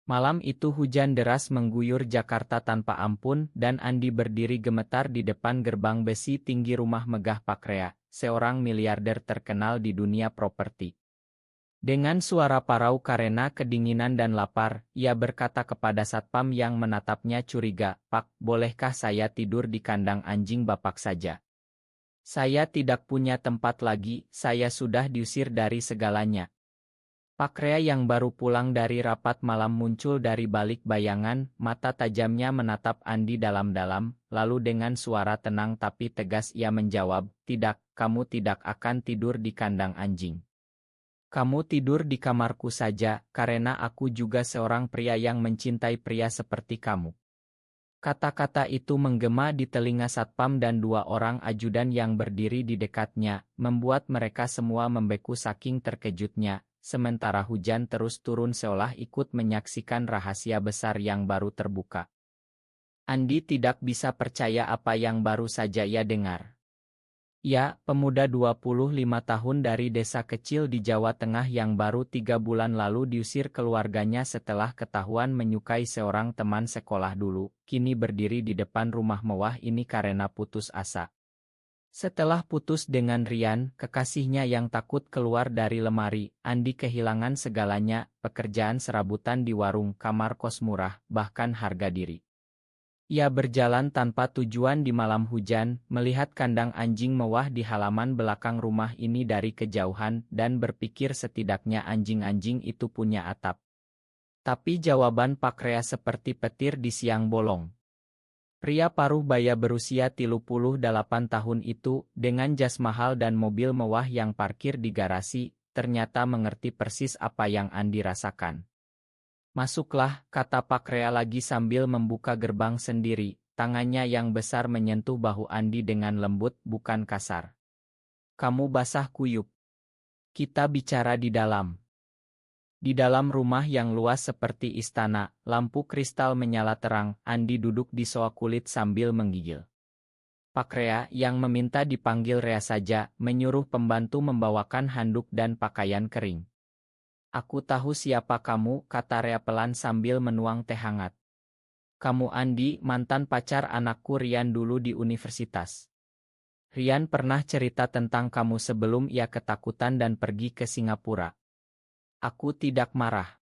Malam itu hujan deras mengguyur Jakarta tanpa ampun dan Andi berdiri gemetar di depan gerbang besi tinggi rumah megah Pak Rea, seorang miliarder terkenal di dunia properti. Dengan suara parau karena kedinginan dan lapar, ia berkata kepada satpam yang menatapnya curiga, "Pak, bolehkah saya tidur di kandang anjing Bapak saja? Saya tidak punya tempat lagi, saya sudah diusir dari segalanya." Pak Rea yang baru pulang dari rapat malam muncul dari balik bayangan, mata tajamnya menatap Andi dalam-dalam, lalu dengan suara tenang tapi tegas ia menjawab, "Tidak, kamu tidak akan tidur di kandang anjing. Kamu tidur di kamarku saja, karena aku juga seorang pria yang mencintai pria seperti kamu." Kata-kata itu menggema di telinga satpam dan dua orang ajudan yang berdiri di dekatnya, membuat mereka semua membeku saking terkejutnya. Sementara hujan terus turun seolah ikut menyaksikan rahasia besar yang baru terbuka. Andi tidak bisa percaya apa yang baru saja ia dengar. Ya, pemuda 25 tahun dari desa kecil di Jawa Tengah yang baru 3 bulan lalu diusir keluarganya setelah ketahuan menyukai seorang teman sekolah dulu, kini berdiri di depan rumah mewah ini karena putus asa. Setelah putus dengan Rian, kekasihnya yang takut keluar dari lemari, Andi kehilangan segalanya, pekerjaan serabutan di warung, kamar kos murah, bahkan harga diri. Ia berjalan tanpa tujuan di malam hujan, melihat kandang anjing mewah di halaman belakang rumah ini dari kejauhan, dan berpikir setidaknya anjing-anjing itu punya atap. Tapi jawaban Pak Rea seperti petir di siang bolong. Pria paruh baya berusia 38 tahun itu, dengan jas mahal dan mobil mewah yang parkir di garasi, ternyata mengerti persis apa yang Andi rasakan. "Masuklah," kata Pak Rea lagi sambil membuka gerbang sendiri, tangannya yang besar menyentuh bahu Andi dengan lembut bukan kasar. "Kamu basah kuyup. Kita bicara di dalam." Di dalam rumah yang luas seperti istana, lampu kristal menyala terang, Andi duduk di sofa kulit sambil menggigil. Pak Rea yang meminta dipanggil Rea saja, menyuruh pembantu membawakan handuk dan pakaian kering. "Aku tahu siapa kamu," kata Rea pelan sambil menuang teh hangat. "Kamu Andi, mantan pacar anakku Rian dulu di universitas. Rian pernah cerita tentang kamu sebelum ia ketakutan dan pergi ke Singapura." Aku tidak marah.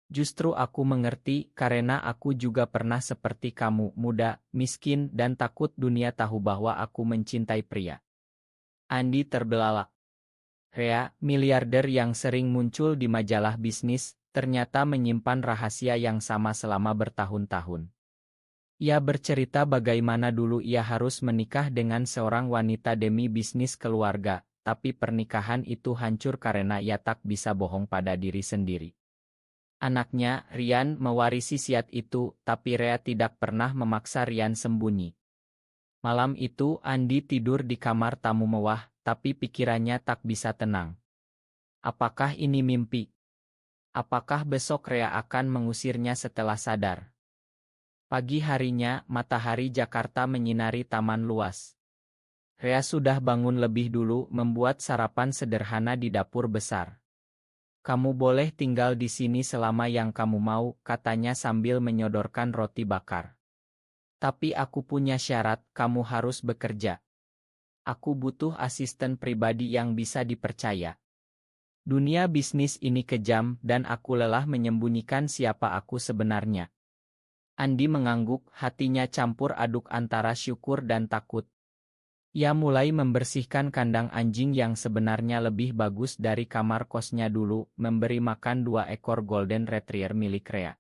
Justru aku mengerti, karena aku juga pernah seperti kamu, muda, miskin, dan takut dunia tahu bahwa aku mencintai pria. Andi terbelalak. Rea, miliarder yang sering muncul di majalah bisnis, ternyata menyimpan rahasia yang sama selama bertahun-tahun. Ia bercerita bagaimana dulu ia harus menikah dengan seorang wanita demi bisnis keluarga, tapi pernikahan itu hancur karena ia tak bisa bohong pada diri sendiri. Anaknya, Rian, mewarisi siat itu, tapi Rea tidak pernah memaksa Rian sembunyi. Malam itu Andi tidur di kamar tamu mewah, tapi pikirannya tak bisa tenang. Apakah ini mimpi? Apakah besok Rea akan mengusirnya setelah sadar? Pagi harinya, matahari Jakarta menyinari taman luas. Rea sudah bangun lebih dulu membuat sarapan sederhana di dapur besar. "Kamu boleh tinggal di sini selama yang kamu mau," katanya sambil menyodorkan roti bakar. "Tapi aku punya syarat, kamu harus bekerja. Aku butuh asisten pribadi yang bisa dipercaya. Dunia bisnis ini kejam dan aku lelah menyembunyikan siapa aku sebenarnya." Andi mengangguk, hatinya campur aduk antara syukur dan takut. Ia mulai membersihkan kandang anjing yang sebenarnya lebih bagus dari kamar kosnya dulu, memberi makan 2 ekor Golden Retriever milik Rea.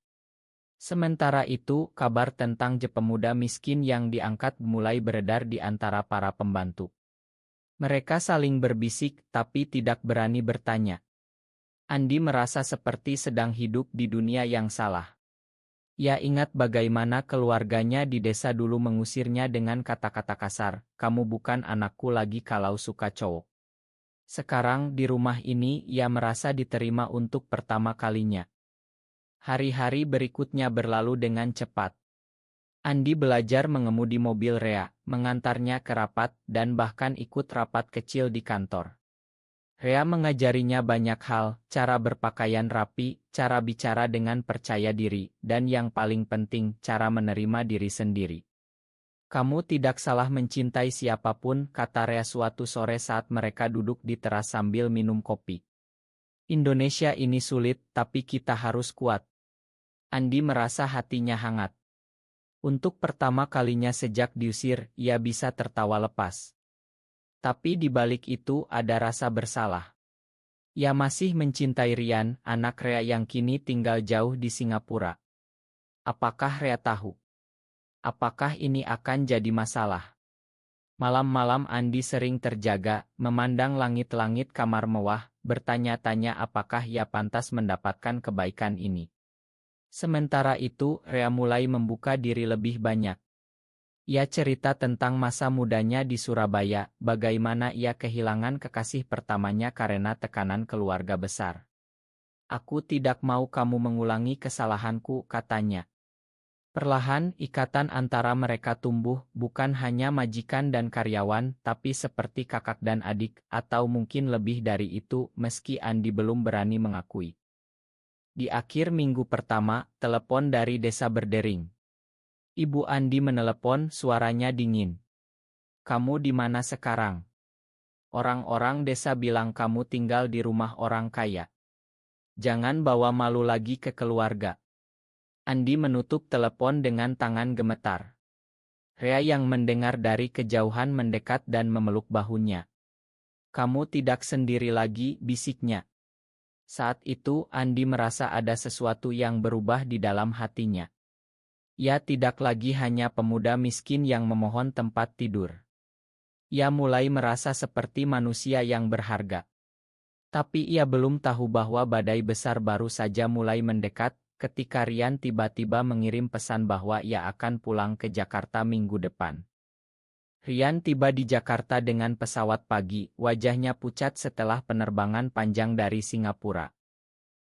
Sementara itu, kabar tentang pemuda miskin yang diangkat mulai beredar di antara para pembantu. Mereka saling berbisik, tapi tidak berani bertanya. Andi merasa seperti sedang hidup di dunia yang salah. Ia ingat bagaimana keluarganya di desa dulu mengusirnya dengan kata-kata kasar, "Kamu bukan anakku lagi kalau suka cowok." Sekarang di rumah ini ia merasa diterima untuk pertama kalinya. Hari-hari berikutnya berlalu dengan cepat. Andi belajar mengemudi mobil Rea, mengantarnya ke rapat, dan bahkan ikut rapat kecil di kantor. Rea mengajarinya banyak hal, cara berpakaian rapi, cara bicara dengan percaya diri, dan yang paling penting, cara menerima diri sendiri. Kamu tidak salah mencintai siapapun, kata Rea suatu sore saat mereka duduk di teras sambil minum kopi. Indonesia ini sulit, tapi kita harus kuat. Andi merasa hatinya hangat. Untuk pertama kalinya sejak diusir, ia bisa tertawa lepas. Tapi di balik itu ada rasa bersalah. Ia masih mencintai Rian, anak Rea yang kini tinggal jauh di Singapura. Apakah Rea tahu? Apakah ini akan jadi masalah? Malam-malam Andi sering terjaga, memandang langit-langit kamar mewah, bertanya-tanya apakah ia pantas mendapatkan kebaikan ini. Sementara itu, Rea mulai membuka diri lebih banyak. Ia cerita tentang masa mudanya di Surabaya, bagaimana ia kehilangan kekasih pertamanya karena tekanan keluarga besar. Aku tidak mau kamu mengulangi kesalahanku, katanya. Perlahan, ikatan antara mereka tumbuh, bukan hanya majikan dan karyawan, tapi seperti kakak dan adik, atau mungkin lebih dari itu, meski Andi belum berani mengakui. Di akhir minggu pertama, telepon dari desa berdering. Ibu Andi menelepon, suaranya dingin. Kamu di mana sekarang? Orang-orang desa bilang kamu tinggal di rumah orang kaya. Jangan bawa malu lagi ke keluarga. Andi menutup telepon dengan tangan gemetar. Rea yang mendengar dari kejauhan mendekat dan memeluk bahunya. Kamu tidak sendiri lagi, bisiknya. Saat itu, Andi merasa ada sesuatu yang berubah di dalam hatinya. Ia tidak lagi hanya pemuda miskin yang memohon tempat tidur. Ia mulai merasa seperti manusia yang berharga. Tapi ia belum tahu bahwa badai besar baru saja mulai mendekat, ketika Rian tiba-tiba mengirim pesan bahwa ia akan pulang ke Jakarta minggu depan. Rian tiba di Jakarta dengan pesawat pagi, wajahnya pucat setelah penerbangan panjang dari Singapura.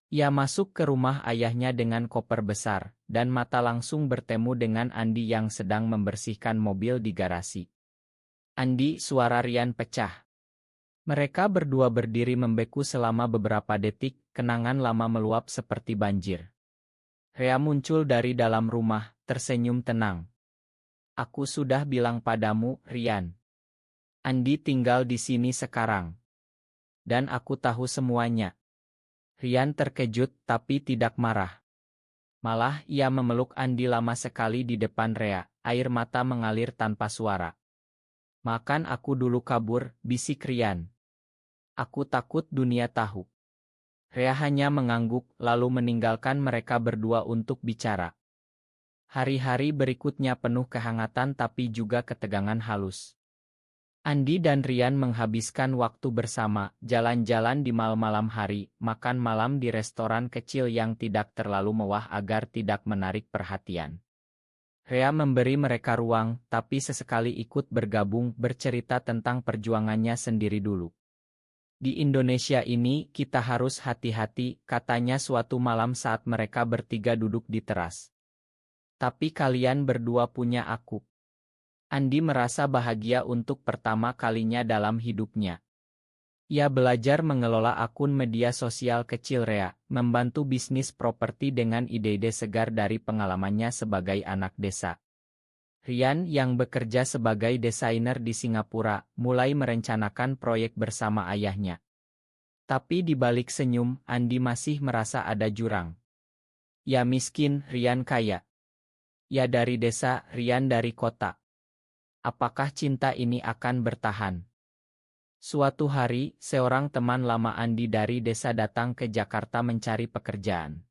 Ia masuk ke rumah ayahnya dengan koper besar, dan mata langsung bertemu dengan Andi yang sedang membersihkan mobil di garasi. Andi, suara Rian pecah. Mereka berdua berdiri membeku selama beberapa detik, kenangan lama meluap seperti banjir. Rea muncul dari dalam rumah, tersenyum tenang. Aku sudah bilang padamu, Rian. Andi tinggal di sini sekarang. Dan aku tahu semuanya. Rian terkejut tapi tidak marah. Malah ia memeluk Andi lama sekali di depan Rea, air mata mengalir tanpa suara. Makan aku dulu kabur, bisik Rian. Aku takut dunia tahu. Rea hanya mengangguk lalu meninggalkan mereka berdua untuk bicara. Hari-hari berikutnya penuh kehangatan tapi juga ketegangan halus. Andi dan Rian menghabiskan waktu bersama, jalan-jalan di malam-malam hari, makan malam di restoran kecil yang tidak terlalu mewah agar tidak menarik perhatian. Rea memberi mereka ruang, tapi sesekali ikut bergabung bercerita tentang perjuangannya sendiri dulu. Di Indonesia ini, kita harus hati-hati, katanya suatu malam saat mereka bertiga duduk di teras. Tapi kalian berdua punya aku. Andi merasa bahagia untuk pertama kalinya dalam hidupnya. Ia belajar mengelola akun media sosial kecil Rea, membantu bisnis properti dengan ide-ide segar dari pengalamannya sebagai anak desa. Rian yang bekerja sebagai desainer di Singapura, mulai merencanakan proyek bersama ayahnya. Tapi di balik senyum, Andi masih merasa ada jurang. Ya miskin, Rian kaya. Ya dari desa, Rian dari kota. Apakah cinta ini akan bertahan? Suatu hari, seorang teman lama Andi dari desa datang ke Jakarta mencari pekerjaan.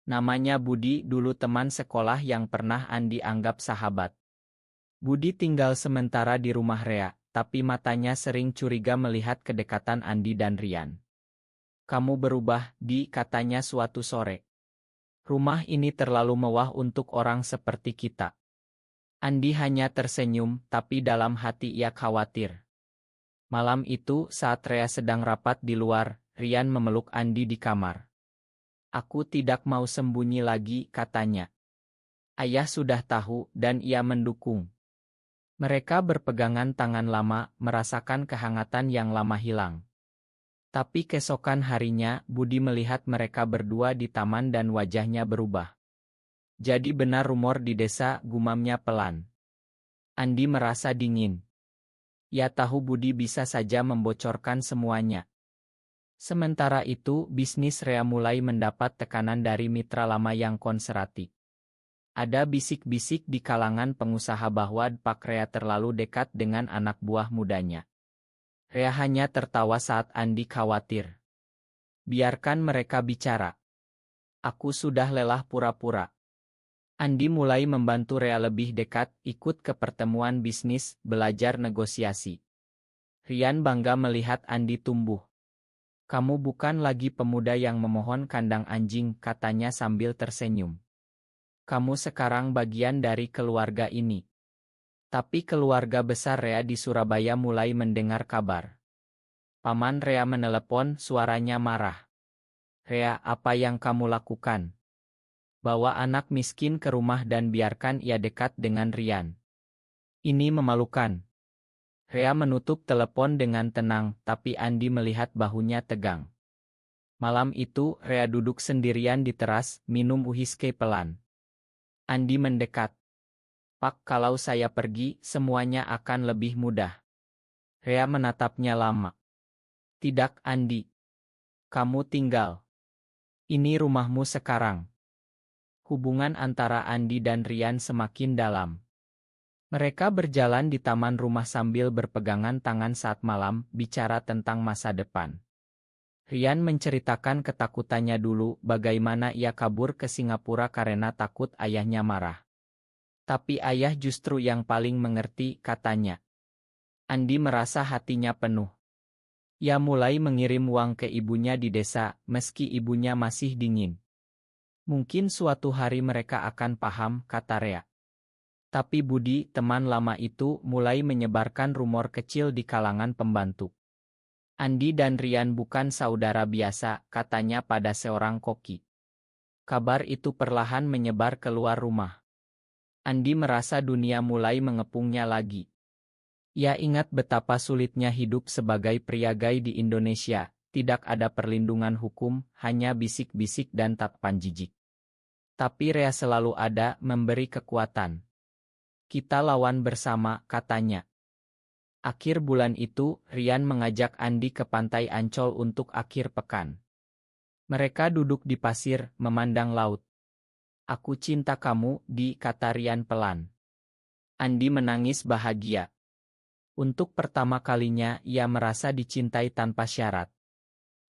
Namanya Budi, dulu teman sekolah yang pernah Andi anggap sahabat. Budi tinggal sementara di rumah Rea, tapi matanya sering curiga melihat kedekatan Andi dan Rian. Kamu berubah, Di, katanya suatu sore. Rumah ini terlalu mewah untuk orang seperti kita. Andi hanya tersenyum, tapi dalam hati ia khawatir. Malam itu, saat Rea sedang rapat di luar, Rian memeluk Andi di kamar. Aku tidak mau sembunyi lagi, katanya. Ayah sudah tahu, dan ia mendukung. Mereka berpegangan tangan lama, merasakan kehangatan yang lama hilang. Tapi keesokan harinya, Budi melihat mereka berdua di taman dan wajahnya berubah. Jadi benar rumor di desa, gumamnya pelan. Andi merasa dingin. Ia tahu Budi bisa saja membocorkan semuanya. Sementara itu, bisnis Rea mulai mendapat tekanan dari mitra lama yang konservatif. Ada bisik-bisik di kalangan pengusaha bahwa Pak Rea terlalu dekat dengan anak buah mudanya. Rea hanya tertawa saat Andi khawatir. Biarkan mereka bicara. Aku sudah lelah pura-pura. Andi mulai membantu Rea lebih dekat, ikut ke pertemuan bisnis, belajar negosiasi. Rian bangga melihat Andi tumbuh. Kamu bukan lagi pemuda yang memohon kandang anjing, katanya sambil tersenyum. Kamu sekarang bagian dari keluarga ini. Tapi keluarga besar Rea di Surabaya mulai mendengar kabar. Paman Rea menelepon, suaranya marah. Rea, apa yang kamu lakukan? Bawa anak miskin ke rumah dan biarkan ia dekat dengan Rian. Ini memalukan. Rea menutup telepon dengan tenang, tapi Andi melihat bahunya tegang. Malam itu, Rea duduk sendirian di teras, minum uhiske pelan. Andi mendekat. Pak, kalau saya pergi, semuanya akan lebih mudah. Rea menatapnya lama. Tidak, Andi. Kamu tinggal. Ini rumahmu sekarang. Hubungan antara Andi dan Rian semakin dalam. Mereka berjalan di taman rumah sambil berpegangan tangan saat malam, bicara tentang masa depan. Rian menceritakan ketakutannya dulu, bagaimana ia kabur ke Singapura karena takut ayahnya marah. Tapi ayah justru yang paling mengerti, katanya. Andi merasa hatinya penuh. Ia mulai mengirim uang ke ibunya di desa, meski ibunya masih dingin. Mungkin suatu hari mereka akan paham, kata Rea. Tapi Budi, teman lama itu, mulai menyebarkan rumor kecil di kalangan pembantu. Andi dan Rian bukan saudara biasa, katanya pada seorang koki. Kabar itu perlahan menyebar keluar rumah. Andi merasa dunia mulai mengepungnya lagi. Ia ingat betapa sulitnya hidup sebagai pria gay di Indonesia, tidak ada perlindungan hukum, hanya bisik-bisik dan tatapan jijik. Tapi Rea selalu ada, memberi kekuatan. Kita lawan bersama, katanya. Akhir bulan itu, Rian mengajak Andi ke pantai Ancol untuk akhir pekan. Mereka duduk di pasir, memandang laut. Aku cinta kamu, kata Rian pelan. Andi menangis bahagia. Untuk pertama kalinya, ia merasa dicintai tanpa syarat.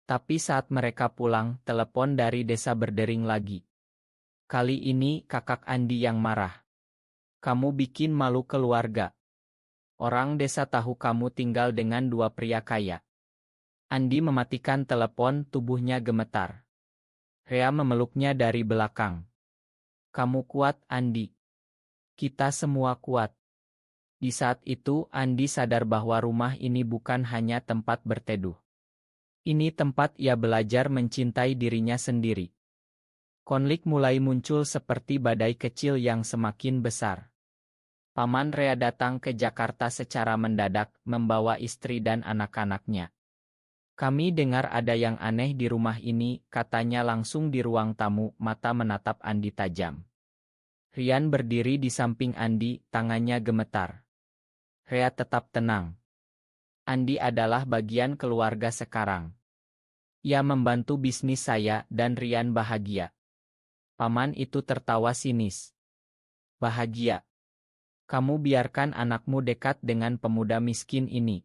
Tapi saat mereka pulang, telepon dari desa berdering lagi. Kali ini, kakak Andi yang marah. Kamu bikin malu keluarga. Orang desa tahu kamu tinggal dengan dua pria kaya. Andi mematikan telepon, tubuhnya gemetar. Rea memeluknya dari belakang. Kamu kuat, Andi. Kita semua kuat. Di saat itu, Andi sadar bahwa rumah ini bukan hanya tempat berteduh. Ini tempat ia belajar mencintai dirinya sendiri. Konflik mulai muncul seperti badai kecil yang semakin besar. Paman Rea datang ke Jakarta secara mendadak, membawa istri dan anak-anaknya. Kami dengar ada yang aneh di rumah ini, katanya langsung di ruang tamu, mata menatap Andi tajam. Rian berdiri di samping Andi, tangannya gemetar. Rea tetap tenang. Andi adalah bagian keluarga sekarang. Ia membantu bisnis saya dan Rian bahagia. Paman itu tertawa sinis. Bahagia. Kamu biarkan anakmu dekat dengan pemuda miskin ini.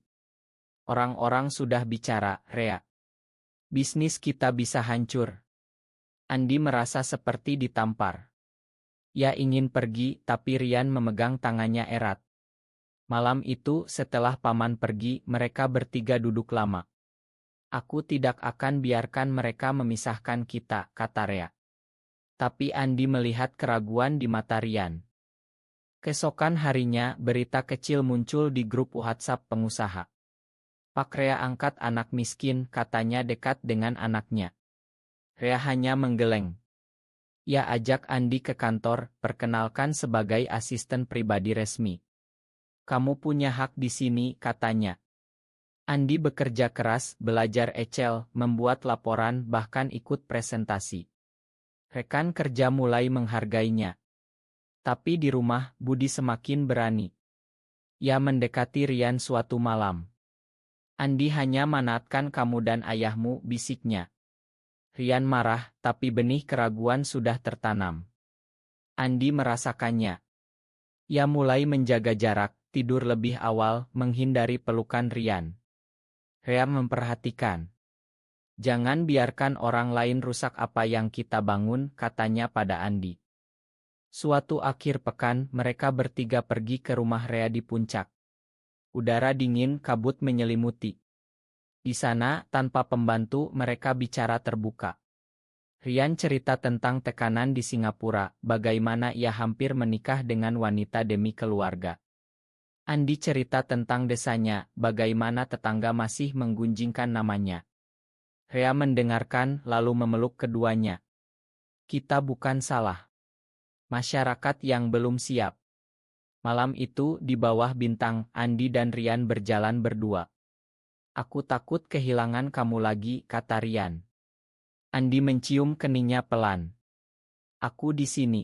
Orang-orang sudah bicara, Rea. Bisnis kita bisa hancur. Andi merasa seperti ditampar. Ia ingin pergi, tapi Rian memegang tangannya erat. Malam itu, setelah paman pergi, mereka bertiga duduk lama. Aku tidak akan biarkan mereka memisahkan kita, kata Rea. Tapi Andi melihat keraguan di mata Rian. Keesokan harinya, berita kecil muncul di grup WhatsApp pengusaha. Pak Rea angkat anak miskin, katanya dekat dengan anaknya. Rea hanya menggeleng. Ia ajak Andi ke kantor, perkenalkan sebagai asisten pribadi resmi. Kamu punya hak di sini, katanya. Andi bekerja keras, belajar Excel, membuat laporan, bahkan ikut presentasi. Rekan kerja mulai menghargainya. Tapi di rumah, Budi semakin berani. Ia mendekati Rian suatu malam. Andi hanya manfaatkan kamu dan ayahmu, bisiknya. Rian marah, tapi benih keraguan sudah tertanam. Andi merasakannya. Ia mulai menjaga jarak, tidur lebih awal, menghindari pelukan Rian. Rea memperhatikan. Jangan biarkan orang lain rusak apa yang kita bangun, katanya pada Andi. Suatu akhir pekan, mereka bertiga pergi ke rumah Rea di puncak. Udara dingin, kabut menyelimuti. Di sana, tanpa pembantu, mereka bicara terbuka. Rian cerita tentang tekanan di Singapura, bagaimana ia hampir menikah dengan wanita demi keluarga. Andi cerita tentang desanya, bagaimana tetangga masih menggunjingkan namanya. Rea mendengarkan, lalu memeluk keduanya. Kita bukan salah. Masyarakat yang belum siap. Malam itu, di bawah bintang, Andi dan Rian berjalan berdua. Aku takut kehilangan kamu lagi, kata Rian. Andi mencium keningnya pelan. Aku di sini.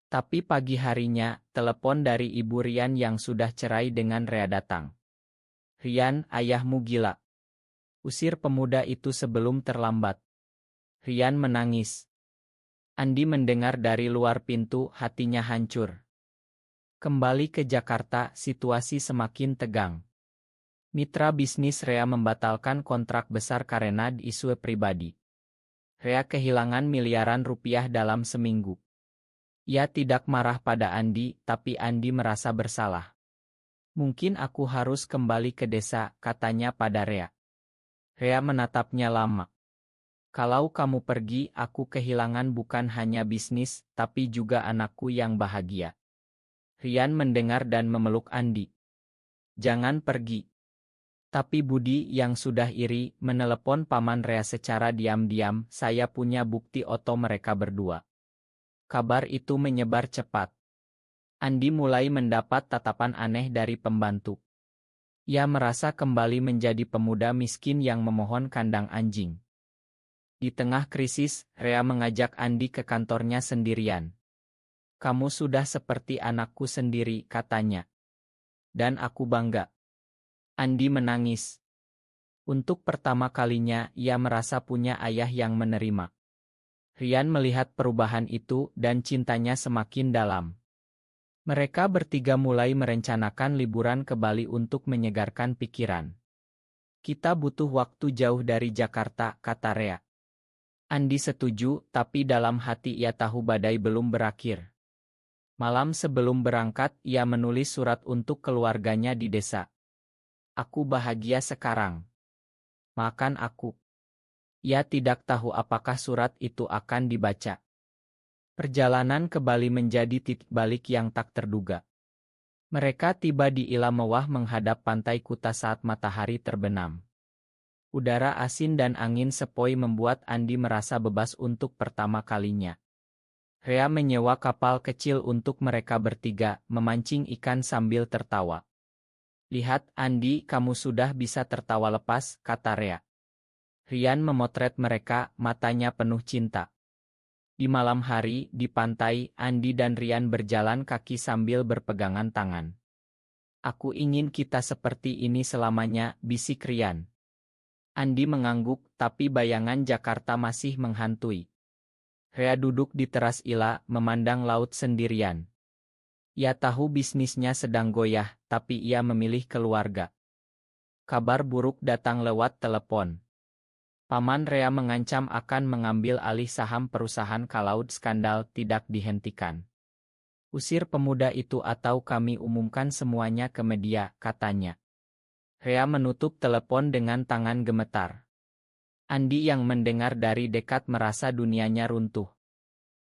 Tapi pagi harinya, telepon dari ibu Rian yang sudah cerai dengan Rea datang. Rian, ayahmu gila. Usir pemuda itu sebelum terlambat. Rian menangis. Andi mendengar dari luar pintu, hatinya hancur. Kembali ke Jakarta, situasi semakin tegang. Mitra bisnis Rea membatalkan kontrak besar karena isu pribadi. Rea kehilangan miliaran rupiah dalam seminggu. Ia tidak marah pada Andi, tapi Andi merasa bersalah. Mungkin aku harus kembali ke desa, katanya pada Rea. Rea menatapnya lama. Kalau kamu pergi, aku kehilangan bukan hanya bisnis, tapi juga anakku yang bahagia. Rian mendengar dan memeluk Andi. Jangan pergi. Tapi Budi yang sudah iri, menelepon paman Rea secara diam-diam, saya punya bukti foto mereka berdua. Kabar itu menyebar cepat. Andi mulai mendapat tatapan aneh dari pembantu. Ia merasa kembali menjadi pemuda miskin yang memohon kandang anjing. Di tengah krisis, Rea mengajak Andi ke kantornya sendirian. Kamu sudah seperti anakku sendiri, katanya. Dan aku bangga. Andi menangis. Untuk pertama kalinya, ia merasa punya ayah yang menerima. Rian melihat perubahan itu dan cintanya semakin dalam. Mereka bertiga mulai merencanakan liburan ke Bali untuk menyegarkan pikiran. Kita butuh waktu jauh dari Jakarta, kata Rea. Andi setuju, tapi dalam hati ia tahu badai belum berakhir. Malam sebelum berangkat, ia menulis surat untuk keluarganya di desa. Aku bahagia sekarang. Makan aku. Ia tidak tahu apakah surat itu akan dibaca. Perjalanan ke Bali menjadi titik balik yang tak terduga. Mereka tiba di Ila Mewah menghadap pantai Kuta saat matahari terbenam. Udara asin dan angin sepoi membuat Andi merasa bebas untuk pertama kalinya. Rea menyewa kapal kecil untuk mereka bertiga, memancing ikan sambil tertawa. Lihat Andi, kamu sudah bisa tertawa lepas, kata Rea. Rian memotret mereka, matanya penuh cinta. Di malam hari, di pantai, Andi dan Rian berjalan kaki sambil berpegangan tangan. Aku ingin kita seperti ini selamanya, bisik Rian. Andi mengangguk, tapi bayangan Jakarta masih menghantui. Rea duduk di teras Ila, memandang laut sendirian. Ia tahu bisnisnya sedang goyah, tapi ia memilih keluarga. Kabar buruk datang lewat telepon. Paman Rea mengancam akan mengambil alih saham perusahaan kalau skandal tidak dihentikan. Usir pemuda itu atau kami umumkan semuanya ke media, katanya. Rea menutup telepon dengan tangan gemetar. Andi yang mendengar dari dekat merasa dunianya runtuh.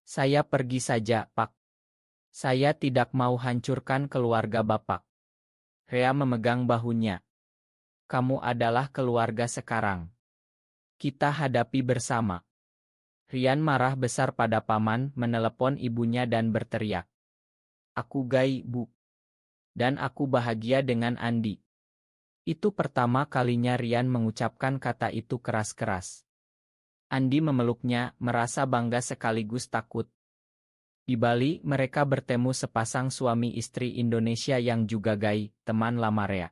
Saya pergi saja, Pak. Saya tidak mau hancurkan keluarga Bapak. Rea memegang bahunya. Kamu adalah keluarga sekarang. Kita hadapi bersama. Rian marah besar pada paman, menelepon ibunya dan berteriak. Aku gay, Bu. Dan aku bahagia dengan Andi. Itu pertama kalinya Rian mengucapkan kata itu keras-keras. Andi memeluknya, merasa bangga sekaligus takut. Di Bali, mereka bertemu sepasang suami istri Indonesia yang juga teman lama Rea.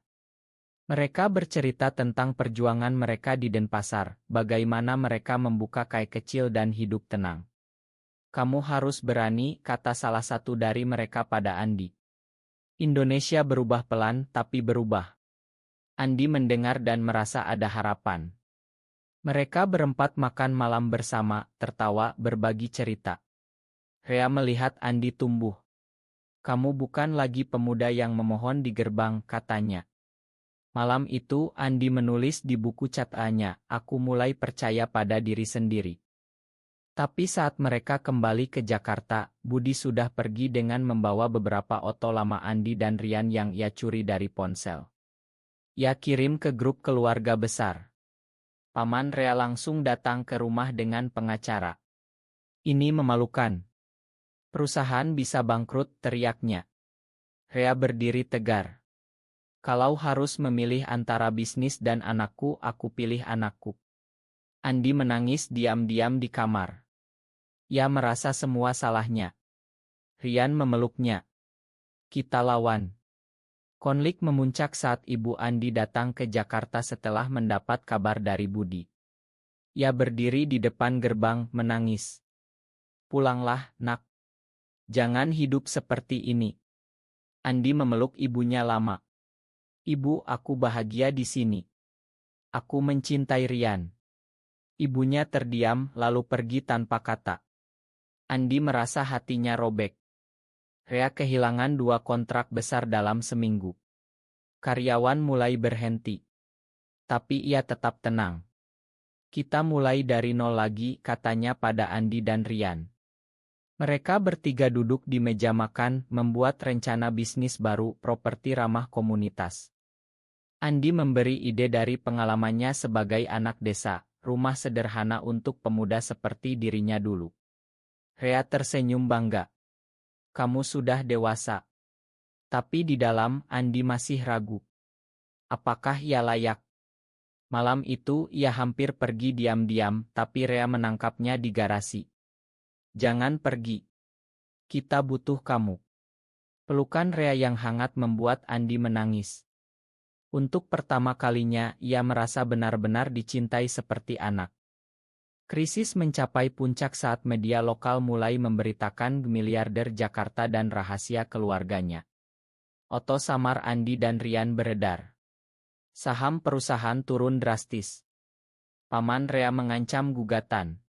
Mereka bercerita tentang perjuangan mereka di Denpasar, bagaimana mereka membuka kai kecil dan hidup tenang. Kamu harus berani, kata salah satu dari mereka pada Andi. Indonesia berubah pelan, tapi berubah. Andi mendengar dan merasa ada harapan. Mereka berempat makan malam bersama, tertawa, berbagi cerita. Rea melihat Andi tumbuh. Kamu bukan lagi pemuda yang memohon di gerbang, katanya. Malam itu, Andi menulis di buku catatannya, aku mulai percaya pada diri sendiri. Tapi saat mereka kembali ke Jakarta, Budi sudah pergi dengan membawa beberapa foto lama Andi dan Rian yang ia curi dari ponsel. Ia kirim ke grup keluarga besar. Paman Rea langsung datang ke rumah dengan pengacara. Ini memalukan. Perusahaan bisa bangkrut, teriaknya. Rea berdiri tegar. Kalau harus memilih antara bisnis dan anakku, aku pilih anakku. Andi menangis diam-diam di kamar. Ia merasa semua salahnya. Rian memeluknya. Kita lawan. Konflik memuncak saat ibu Andi datang ke Jakarta setelah mendapat kabar dari Budi. Ia berdiri di depan gerbang, menangis. Pulanglah, nak. Jangan hidup seperti ini. Andi memeluk ibunya lama. Ibu, aku bahagia di sini. Aku mencintai Rian. Ibunya terdiam, lalu pergi tanpa kata. Andi merasa hatinya robek. Rea kehilangan 2 kontrak besar dalam seminggu. Karyawan mulai berhenti. Tapi ia tetap tenang. Kita mulai dari nol lagi, katanya pada Andi dan Rian. Mereka bertiga duduk di meja makan, membuat rencana bisnis baru, properti ramah komunitas. Andi memberi ide dari pengalamannya sebagai anak desa, rumah sederhana untuk pemuda seperti dirinya dulu. Rea tersenyum bangga. Kamu sudah dewasa. Tapi di dalam, Andi masih ragu. Apakah ia layak? Malam itu, ia hampir pergi diam-diam, tapi Rea menangkapnya di garasi. Jangan pergi. Kita butuh kamu. Pelukan Rea yang hangat membuat Andi menangis. Untuk pertama kalinya, ia merasa benar-benar dicintai seperti anak. Krisis mencapai puncak saat media lokal mulai memberitakan miliarder Jakarta dan rahasia keluarganya. Foto samar Andi dan Rian beredar. Saham perusahaan turun drastis. Paman Rea mengancam gugatan.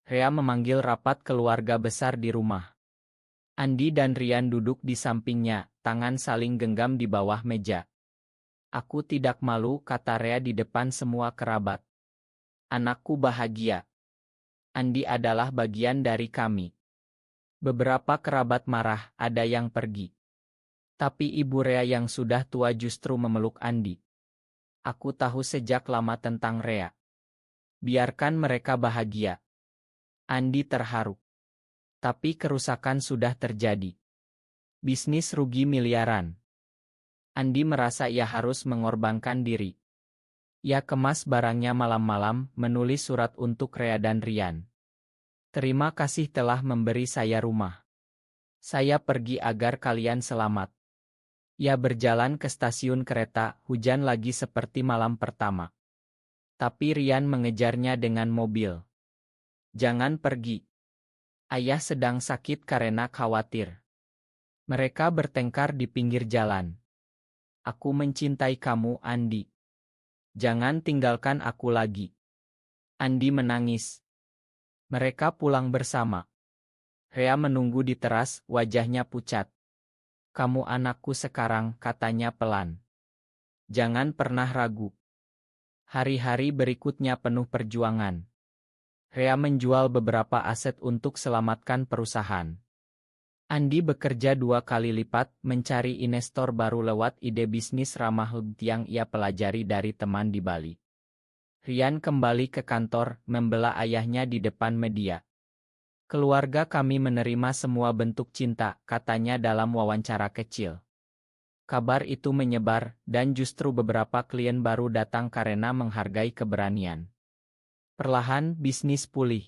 Rea memanggil rapat keluarga besar di rumah. Andi dan Rian duduk di sampingnya, tangan saling genggam di bawah meja. Aku tidak malu, kata Rea di depan semua kerabat. Anakku bahagia. Andi adalah bagian dari kami. Beberapa kerabat marah, ada yang pergi. Tapi ibu Rea yang sudah tua justru memeluk Andi. Aku tahu sejak lama tentang Rea. Biarkan mereka bahagia. Andi terharu. Tapi kerusakan sudah terjadi. Bisnis rugi miliaran. Andi merasa ia harus mengorbankan diri. Ia kemas barangnya malam-malam, menulis surat untuk Rea dan Rian. Terima kasih telah memberi saya rumah. Saya pergi agar kalian selamat. Ia berjalan ke stasiun kereta, hujan lagi seperti malam pertama. Tapi Rian mengejarnya dengan mobil. Jangan pergi. Ayah sedang sakit karena khawatir. Mereka bertengkar di pinggir jalan. Aku mencintai kamu, Andi. Jangan tinggalkan aku lagi. Andi menangis. Mereka pulang bersama. Rea menunggu di teras, wajahnya pucat. Kamu anakku sekarang, katanya pelan. Jangan pernah ragu. Hari-hari berikutnya penuh perjuangan. Rea menjual beberapa aset untuk selamatkan perusahaan. Andi bekerja 2 kali lipat, mencari investor baru lewat ide bisnis ramah yang ia pelajari dari teman di Bali. Rian kembali ke kantor, membela ayahnya di depan media. Keluarga kami menerima semua bentuk cinta, katanya dalam wawancara kecil. Kabar itu menyebar, dan justru beberapa klien baru datang karena menghargai keberanian. Perlahan, bisnis pulih.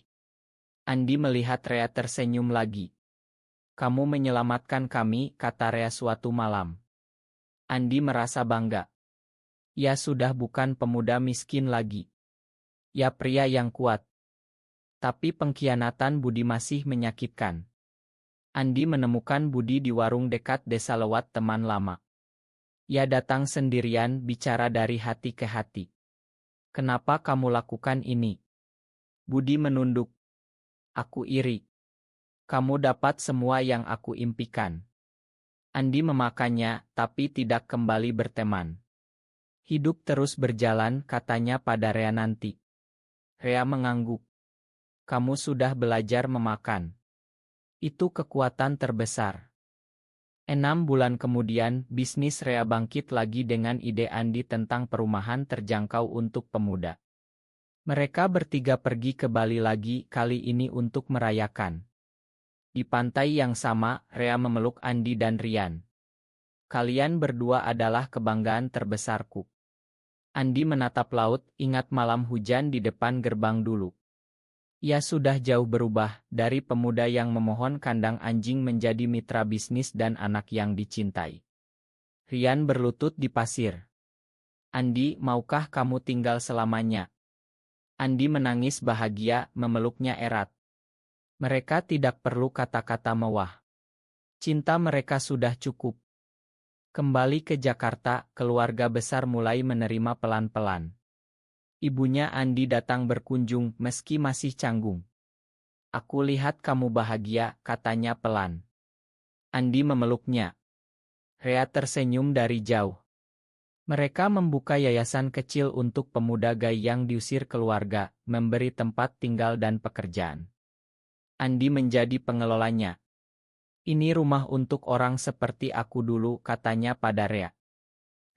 Andi melihat Rea tersenyum lagi. "Kamu menyelamatkan kami," kata Rea suatu malam. Andi merasa bangga. Ia sudah bukan pemuda miskin lagi. Ia pria yang kuat. Tapi pengkhianatan Budi masih menyakitkan. Andi menemukan Budi di warung dekat desa lewat teman lama. Ia datang sendirian, bicara dari hati ke hati. "Kenapa kamu lakukan ini?" Budi menunduk. "Aku iri. Kamu dapat semua yang aku impikan." Andi memakannya, tapi tidak kembali berteman. "Hidup terus berjalan," katanya pada Rea nanti. Rea mengangguk. "Kamu sudah belajar memakan. Itu kekuatan terbesar." 6 bulan kemudian, bisnis Rea bangkit lagi dengan ide Andi tentang perumahan terjangkau untuk pemuda. Mereka bertiga pergi ke Bali lagi, kali ini untuk merayakan. Di pantai yang sama, Rea memeluk Andi dan Rian. "Kalian berdua adalah kebanggaan terbesarku." Andi menatap laut, ingat malam hujan di depan gerbang dulu. Ia sudah jauh berubah, dari pemuda yang memohon kandang anjing menjadi mitra bisnis dan anak yang dicintai. Rian berlutut di pasir. "Andi, maukah kamu tinggal selamanya?" Andi menangis bahagia, memeluknya erat. Mereka tidak perlu kata-kata mewah. Cinta mereka sudah cukup. Kembali ke Jakarta, keluarga besar mulai menerima pelan-pelan. Ibunya Andi datang berkunjung, meski masih canggung. "Aku lihat kamu bahagia," katanya pelan. Andi memeluknya. Rea tersenyum dari jauh. Mereka membuka yayasan kecil untuk pemuda gay yang diusir keluarga, memberi tempat tinggal dan pekerjaan. Andi menjadi pengelolanya. "Ini rumah untuk orang seperti aku dulu," katanya pada Rea.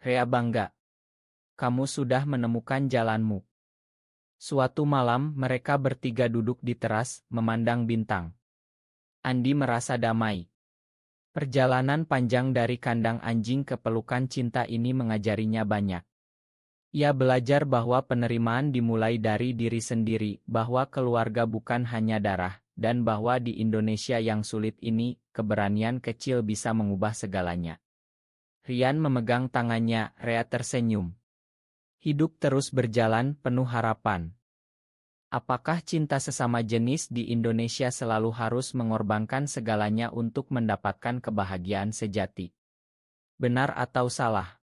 Rea bangga. "Kamu sudah menemukan jalanmu." Suatu malam, mereka bertiga duduk di teras, memandang bintang. Andi merasa damai. Perjalanan panjang dari kandang anjing ke pelukan cinta ini mengajarinya banyak. Ia belajar bahwa penerimaan dimulai dari diri sendiri, bahwa keluarga bukan hanya darah, dan bahwa di Indonesia yang sulit ini, keberanian kecil bisa mengubah segalanya. Rian memegang tangannya, Rea tersenyum. Hidup terus berjalan, penuh harapan. Apakah cinta sesama jenis di Indonesia selalu harus mengorbankan segalanya untuk mendapatkan kebahagiaan sejati? Benar atau salah?